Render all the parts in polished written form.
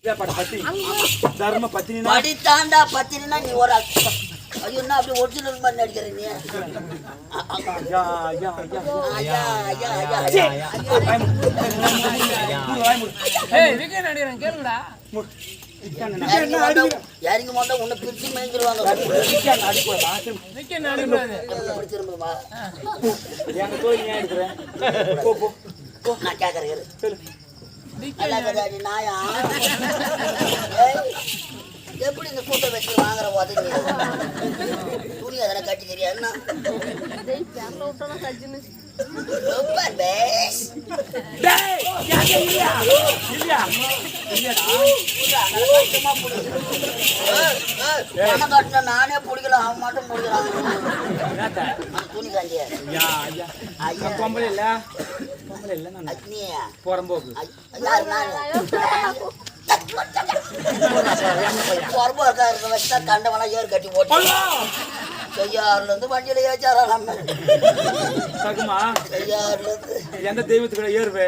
தர்ம பத்தினி படித்தாண்டா பத்தினா நீ ஒரு ஐயோ என்ன அப்படி ஒரிஜினல் மாதிரி நடிக்கிற நீ இறங்கி மாட்டா உன்னை பிரிச்சு மேய்ஞ்சிருவாங்க நான் கேட்கறேன் நாயா எப்படி இந்த கூட்ட வச்சு வாங்குற உதவி துணி அதெல்லாம் கட்டிக்கிறியா என்ன நானே பிடிக்கலாம் அவன் மட்டும் பிடிக்கலாம் துணி காண்டியா பொம்பளை இல்ல போறம்போக்கு கண்டவனா ஏறு கட்டி போட்டு செய்யாறுல இருந்து வண்டியில ஏச்சாரா நம்ம எந்த தெய்வத்துக்கு ஏறுவே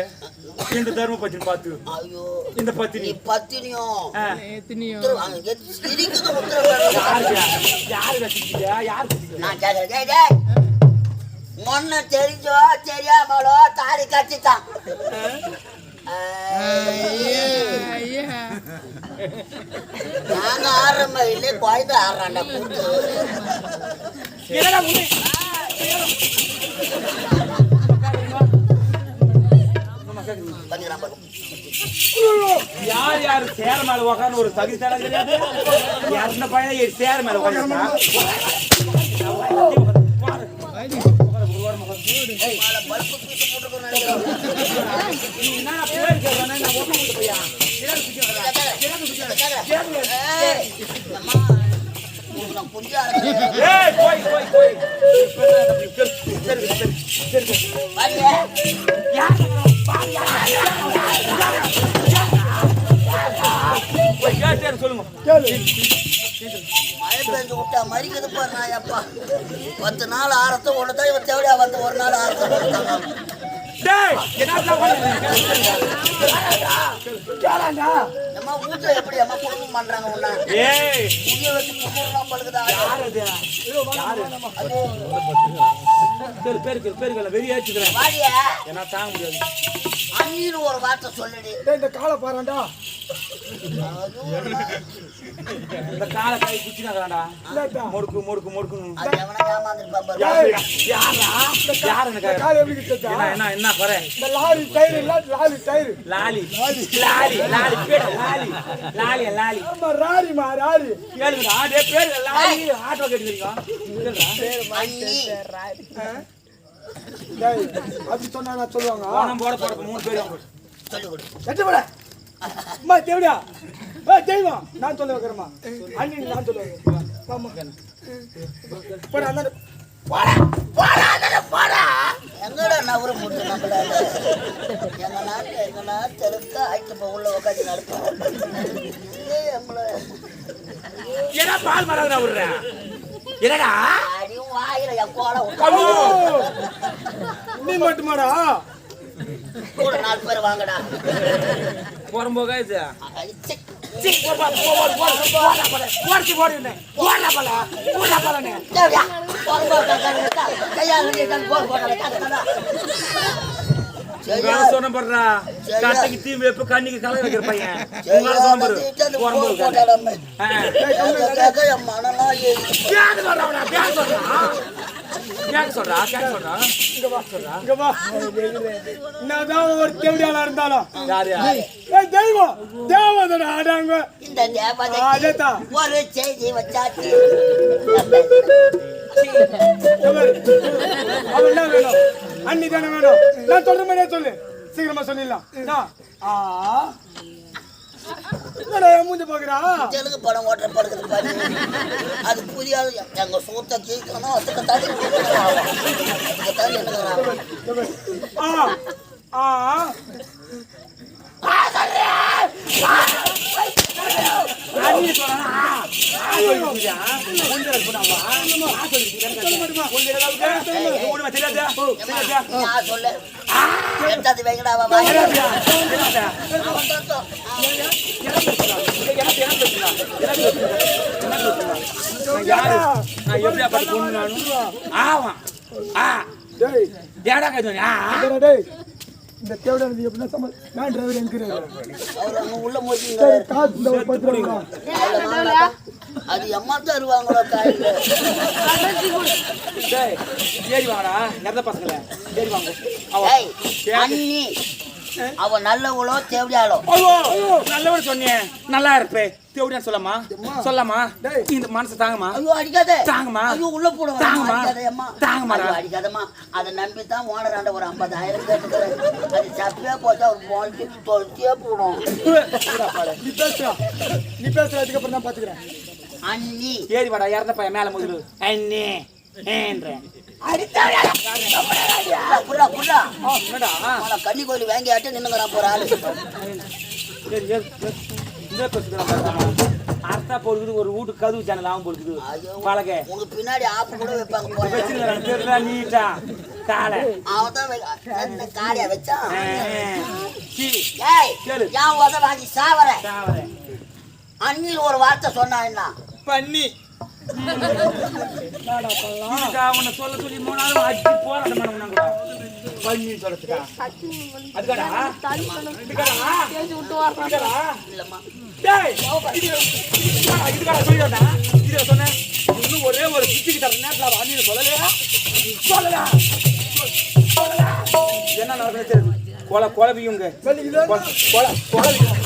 இந்த தர்ம பத்தினி பார்த்து ஐயோ இந்த பத்தினி பத்தினியும் நான் கேக்குறேன் முன்ன தெரிஞ்சோ தெரியாமலோ தாலி கட்டித்தான் நாங்க ஆடுறோம் இல்ல குழந்தை ஆடுறாண்டா கூட்டு யார் யாரு சேர மேல உக்காந்து ஒரு தகுதி தர கிடையாது யாருந்த பையனை சேர மேல உட்காந்து சொல்லுங்க மழை பெஞ்சு விட்டா மறிக்கிறது பாரு நாயப்பா 10 நாள் ஆரத்தை ஒண்ணுதான் இவன் தேவையா வந்து ஒரு நாள் ஆரத்தை நம்ம வீட்டுல எப்படி அம்மா குடும்பம் பண்றாங்க உன்ன புதிய வச்சு குடும்பம் பழுகுதா பேருக்கல வெறியாச்சுக்கிறேன் ஏன்னா தாங்க முடியாது அண்ணீர் ஒரு வார்த்தை சொல்லிடு இந்த காலை பாருடா இந்த காலை கை குச்சினாங்கடா முறுக்கு முறுக்கு முறுக்குன்னு அது எவனா ஏமாந்துட்டு யார் எனக்கு காலை எப்படி கிட்டா என்ன என்ன குறை இந்த லாரி டயர் இல்ல லாரி டயர் லாலி லாலி லாலி பேர் லாலி லாலி லாலி ஆமா ராரிமா ராரி கேளுடா டேய் பேர் லாலி ஆட்டோ கேட்கிறீங்க கேளுடா பேர் மண்ணி டேய் அப்படி சொன்னா நான் சொல்லுவாங்க போன போட 3 பேர் சொல்லு கொடு எட்டு போட அம்மா தேவடா தெய்வம் நான் சொல்ல வைக்கிறேம்மா அண்ணி நான் சொல்ல வைக்கிறேன் ஆமா போடா அந்த போடா போடா எங்கடா நவர முடியும் நம்மளால எங்க நாட்டு இருக்க ஆயிட்டு போ உள்ள உட்காந்து நடப்போம் ஏடா பால் மரவற விடுற என்னடா அடி வாயில என் கோல நீ மட்டுமாடா கூட 4 பேர் வாங்கடா போறம்போக இது சொன்ன பண்றா கட்டைக்கு தீ வைப்பு கண்ணிக்கு கலை வைக்கிற பையன் என்னதான் ஒரு தேவடியாளா இருந்தாலும் தெய்வம் தேவதனை ஆடாங்க இந்த தேவதை ஒரு செய்தி வச்சாச்சு அவன் என்ன வேணும் அண்ணி தானே வேணும் நான் சொல்ற மாதிரியே சொல்லு சீக்கிரமா சொல்லிடலாம் மூஞ்சி பாக்குறா தெலுங்கு படம் ஓட்டுற படுக்குது பாரு அது புரியாது எங்க சூத்த கேட்கணும் அதுக்கு தாண்டி தெரியா உண்டை பண்ணாவா நான் சொல்லிட்டேன் உண்டை அளவுக்கு ஒண்ணுமே தெரியாதா நான் சொல்ல எடுத்தாது வைங்கடா வா இந்த தேவடா எப்படின்னா நான் டிரைவர் என்கிறாரு அவர் அங்க உள்ள மோதிங்க அது அம்மா தருவாங்களோ காய்ல ஏறி வாங்கடா நெறத பசங்கள ஏறி வாங்க அண்ணி அவ நல்லவளோ தேவடியாளோ நல்லவன் சொன்னேன் நல்லா இருப்பே தேவடியான்னு சொல்லமா சொல்லமா இந்த மனசு தாங்கம்மா ஐயோ அடிக்காதே தாங்கம்மா ஐயோ உள்ள போடு தாங்கம்மா தாங்கம்மா அடிக்காதமா அதை நம்பி தான் ஓனராண்ட ஒரு 50,000 கேட்டுக்கிறேன் அது சப்பியா போட்டா ஒரு பால்க்கு தொலைச்சியே போடும் நீ பேசுற அதுக்கப்புறம் தான் பாத்துக்கிறேன் அண்ணி ஏறி வாடா இறந்த பையன் மேல முதல்ல அண்ணே ஏன்றேன் கன்னி கோயில் வாங்கி ஆட்டு நின்னுங்கிறான் போற ஆளு அர்த்தா போடுக்குது ஒரு வீட்டு கதவு சேனல் ஆகும் போடுக்குது பழக உங்க பின்னாடி ஆப்பு கூட வைப்பாங்க நீட்டா காலை அவன் காலையா வச்சான் கேளு ஏன் உத வாங்கி சாவர அண்ணில் ஒரு வார்த்தை சொன்னா என்ன பண்ணி அவனை சொல்ல சொல்லி 3 நாள் அடிச்சு போராட்டம் பண்ண பண்ணி சொல்றதுக்கா அதுக்கடா இல்லம்மா இதுக்கடா சொல்லிடா இதை சொன்னேன் இன்னும் ஒரே ஒரு சித்திக்கு தர நேரத்தில் அண்ணின்னு சொல்லலையா சொல்லலா என்ன நடக்குது தெரியுது குழப்பியுங்க குழப்பியும்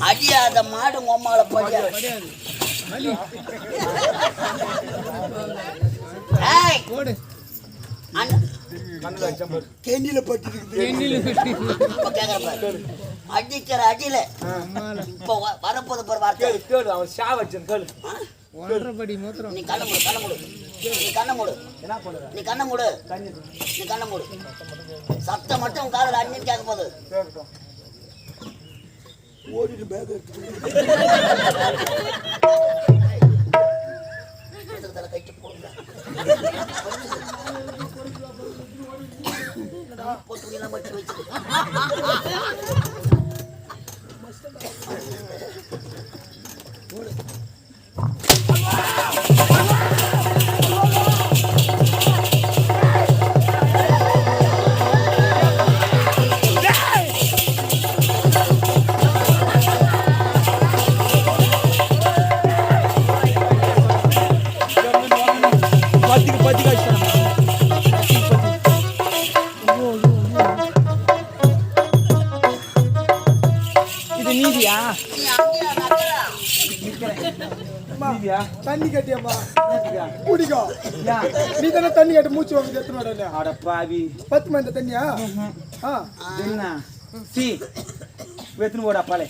அடியாத மாடு உம்மால படியா அடிக்கிற அடியில இப்ப வரப்போது நீ கண்ண மூடு சத்தம் மட்டும் காதல அண்ணின்னு கேட்க போது ஓடிட்டு பேக் கைட்டு போடுங்க பொத்துலாம் பட்டு வச்சு தண்ணி கட்டியம்மா குடிக்கோ நீ தானே தண்ணி கட்டி மூச்சு வாங்க எத்தனை அட பாவி 10 மணி தண்ணியா என்ன சி வெத்துன்னு போடா பாலே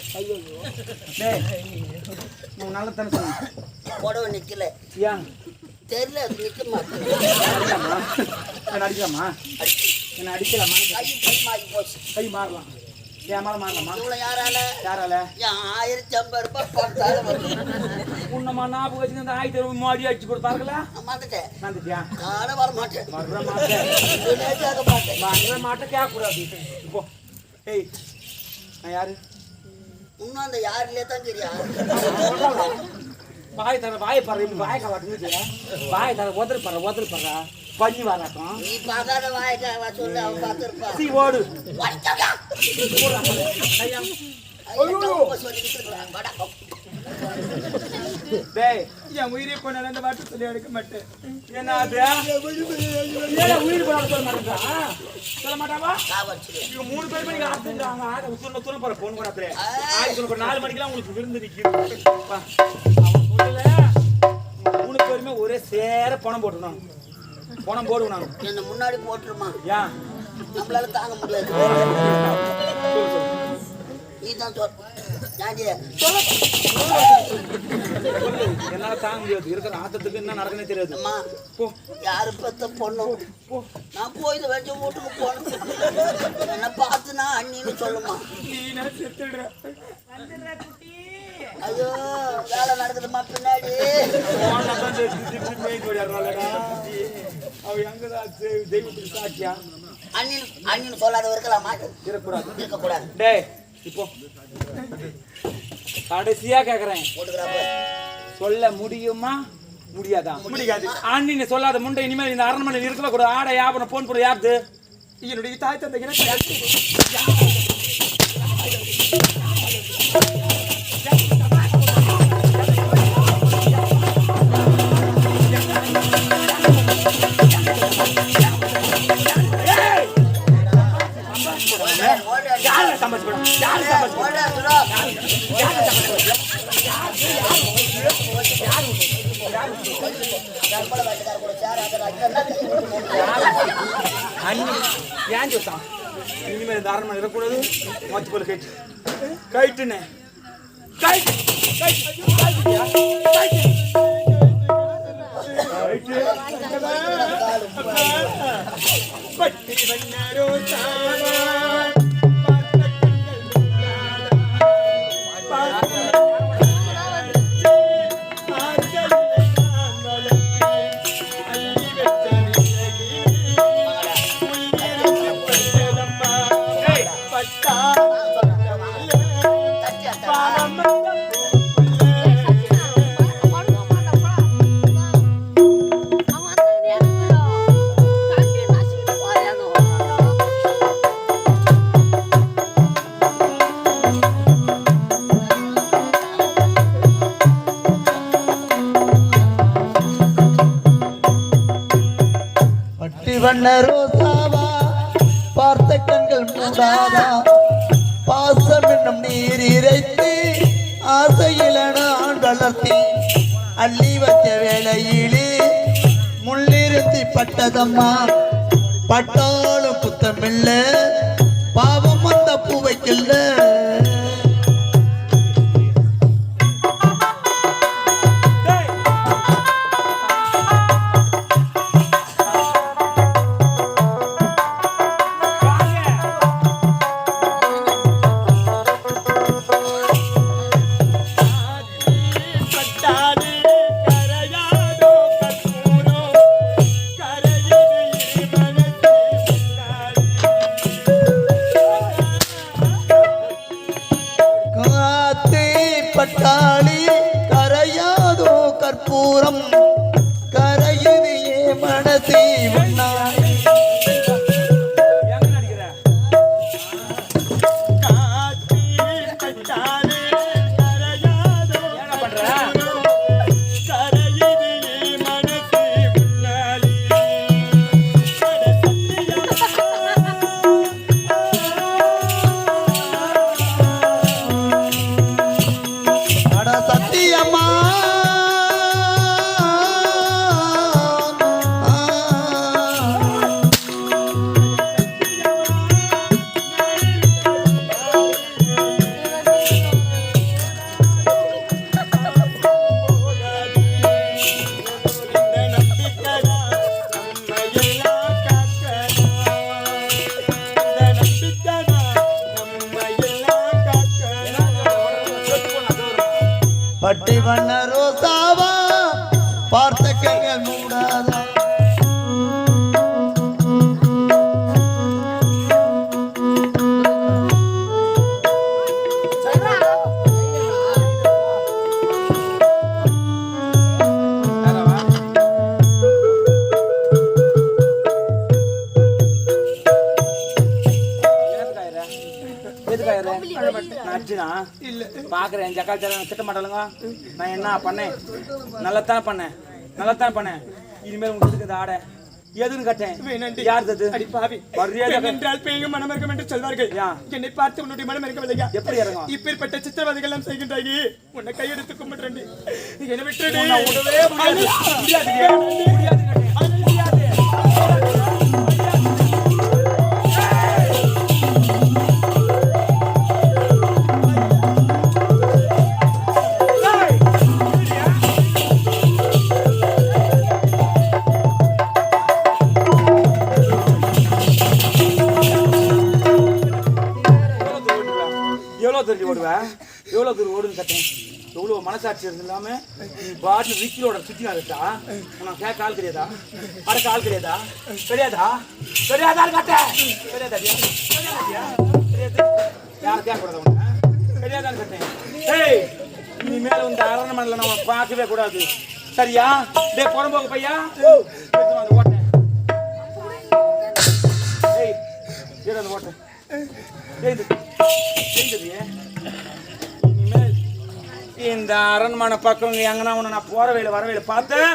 டேய் நான் நல்ல தண்ணி சொன்னேன் போடவே நிக்கல ஏன் தெரியல அது நிக்க மாட்டேன் அடிக்கலாமா என்ன அடிக்கலாமா கை மாறி போச்சு கை மாறலாம் ஏன் மேல மாறலாமா இவ்வளவு யாரால 1050 ரூபாய் பணத்தால உன்னமா ஞாபகம் வச்சுங்க அந்த 1000 ரூபாய் மாடி அடிச்சு கொடுத்தாங்களா வந்துட்டேன் வந்துட்டியா காண வர மாட்டேன் வர மாட்டேன் கேட்க கூடாது இப்போ ஏய் நான் யாரு இன்னும் அந்த யாருலயே தான் தெரியும் வாய் தர வாய் பாரு வாய் காட்டுங்க வாய் தர ஒதர் படுறா பண்ணி வராட்டம் நீ பார்க்காத வாய்க்கா சொல்லு அவன் பார்த்துருப்பா சி ஓடு டேய் என் உயிரை போனாலும் அந்த வாட்டு சொல்லி எடுக்க மாட்டேன் என்ன அது உயிர் போனாலும் சொல்ல மாட்டேன்றா சொல்ல மாட்டாவா இவங்க 3 பேர் மணிக்கு ஆத்துறாங்க ஆட உசுர துணை போற போன் பண்ணாதே ஆய் சொல்ல 4 மணிக்கெல்லாம் உங்களுக்கு விருந்து நிக்குது அவன் சொல்லல 3 பேருமே ஒரே சேர பணம் போட்டுறோம் போனம் போடுவோம் நாங்க. என்ன முன்னாடி போட்டுருமா? ஏன் நம்மளால தாங்க முடியாது. சொல்லு, சொல்லு. நீ தான் சொல். என்னால தாங்க முடியாது. இருக்கிற ஆத்தத்துக்கு என்ன நடக்குன்னே தெரியாது. அம்மா போ. யாரு பெத்த பொண்ணும் போ. நான் கோயில வச்ச வீட்டுக்கு போனேன். என்ன பார்த்துனா அண்ணின்னு சொல்லுமா. நீ நான் செத்துடுற. ஐயோ வேலை நடக்குதுமா பின்னாடி. அவ எங்கதான் தெய்வத்துக்கு சாட்சியா? அண்ணின்னு சொல்லாத இருக்கலாமா? இருக்கக்கூடாது. டேய் இப்போ கடைசியா கேக்குறேன், சொல்ல முடியுமா முடியாதா? முடியாது. அண்ணி சொல்லாத முண்டை இனிமேல் இந்த அரண்மனையில் இருக்கவே கூட ஆடை யாபன போன் போட யாரு? என்னுடைய தாய் தந்தை ஏன் சொல்லிட்டான் இனிமேல் இந்த அரண்மனை இருக்கக்கூடாது. மொச்சு போல கைட்டு கைட்டுன்னு கைட்டு வண்ண ரோசாவா பார்த்த கண்கள் மூடாதா பாசம் என்னும் நீர் இறைத்து ஆசையில நான் வளர்த்தி அள்ளி வச்ச வேளையிலே முள்ளிருத்தி பட்டதம்மா பட்டாலும் புத்தமில்ல பாவம் அந்த பூவைக்கில்ல பட்டாளி கரையாதோ கற்பூரம் கரையுது ஏ மனசே பட்டி வண்ண ரோசாவா பார்த்த கைகள் மூடாதா பாக்குறேன் ஜக்கால் திட்ட மாட்டாளுங்க. நான் என்ன பண்ணேன்? நல்லத்தானே பண்ணேன். இனிமேல் உங்களுக்கு இந்த ஆடை எதுன்னு கட்டேன்? யார் தது? என்றால் பேயும் மனம் இருக்கும் என்று சொல்வார்கள். என்னை பார்த்து உன்னுடைய மனம் இருக்கவில்லையா? எப்படி இறங்கும்? இப்பேற்பட்ட சித்திரவதைகள் எல்லாம் செய்கின்றாயே உன்னை கையெடுத்து கும்பிடுறேன். என்னை விட்டுடு. முடியாது. எவ்வளோ தூரம் ஓடுன்னு கட்டேன் எவ்வளோ மனசாட்சி இல்லாம நீ பாட்டு விக்கிலோட சுத்தி இருக்கா உனக்கு கேட்க ஆள் கிடையாதா அடுத்த ஆள் கிடையாதா கிடையாதா கிடையாதா கட்ட கிடையாதா கிடையாது யாரும் கேட்கக்கூடாது உனக்கு கிடையாதான்னு கட்டேன் ஏய் இனிமேல இந்த அரண்மனையில் நம்ம பார்க்கவே கூடாது சரியா டே புறம்போக்கு பையா அந்த ஓட்டை ஏய் அந்த ஓட்டை இனிமேல் இந்த அரண்மனை பக்கம் எங்கன்னா உன்னை நான் போற வேலை வர வேலை பார்த்தேன்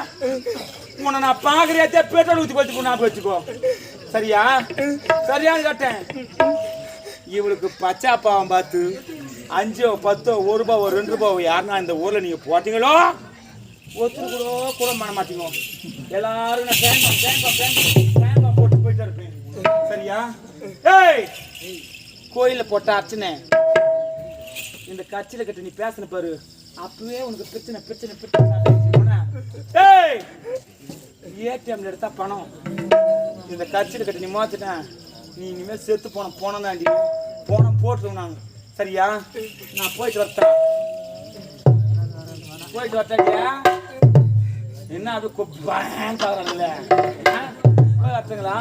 உன்னை நான் பாக்குறியாத்தே பெட்ரோல் ஊற்றி கொளுத்து நான் வச்சுக்கோ சரியா சரியானு கேட்டேன் இவளுக்கு பச்சா பாவம் பார்த்து 5 10 1 ரூபாய் 2 ரூபாய் யாருன்னா இந்த ஊர்ல நீங்க போட்டீங்களோ ஒருத்தர் கூட பண்ண மாட்டீங்க எல்லாரும் நான் தேங்காய் போட்டு போயிட்டு இருப்பேன் சரியா ஏய் கோயில போட்ட அர்ச்சனை இந்த கட்சியில கட்ட நீ பேசின பாரு அப்பவே உனக்கு பிரச்சனை ஏய் ஏடிஎம்ல எடுத்தா பணம் இந்த கட்சியில கட்ட நீ மாத்திட்டேன் நீ இனிமேல் செத்து போனம் தாண்டி போனம் போட்டுருவோம் நாங்க சரியா நான் போயிட்டு வரட்டேன் என்ன அது பயங்கரம்ல அர்த்தங்களா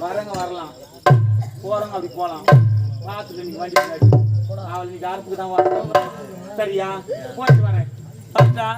வரலாம் போறவங்க அப்படி போலாம் பார்த்துட்டு நீங்க வண்டி முன்னாடி அவள் நீங்க அறுப்புக்கு தான் வரணும் சரியா போயிட்டு வரேன் கரெக்டா